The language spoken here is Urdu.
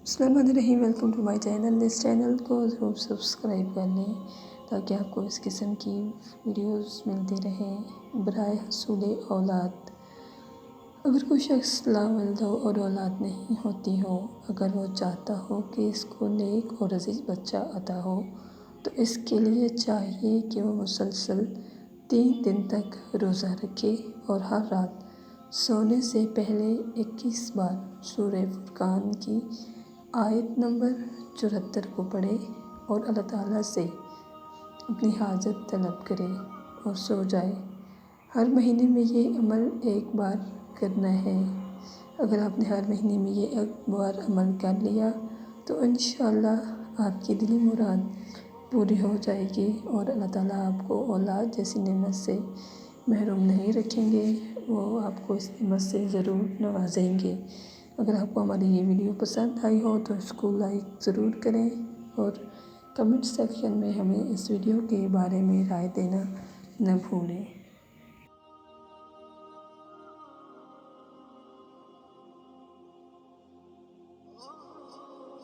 السلام علیکم، ویلکم ٹو مائی چینل۔ اس چینل کو ضرور سبسکرائب کر لیں تاکہ آپ کو اس قسم کی ویڈیوز ملتی رہیں۔ برائے حصول اولاد، اگر کوئی شخص لاوالد ہو اور اولاد نہیں ہوتی ہو، اگر وہ چاہتا ہو کہ اس کو نیک اور عزیز بچہ عطا ہو، تو اس کے لیے چاہیے کہ وہ مسلسل 3 دن تک روزہ رکھے اور ہر رات سونے سے پہلے 21 بار سورہ فرقان کی آیت نمبر 74 کو پڑھے اور اللہ تعالیٰ سے اپنی حاجت طلب کرے اور سو جائے۔ ہر مہینے میں یہ عمل ایک بار کرنا ہے۔ اگر آپ نے ہر مہینے میں یہ ایک بار عمل کر لیا تو انشاءاللہ آپ کی دلی مراد پوری ہو جائے گی اور اللہ تعالیٰ آپ کو اولاد جیسی نعمت سے محروم نہیں رکھیں گے، وہ آپ کو اس نعمت سے ضرور نوازیں گے۔ اگر آپ کو ہماری یہ ویڈیو پسند آئی ہو تو اس کو لائک ضرور کریں اور کمنٹ سیکشن میں ہمیں اس ویڈیو کے بارے میں رائے دینا نہ بھولیں۔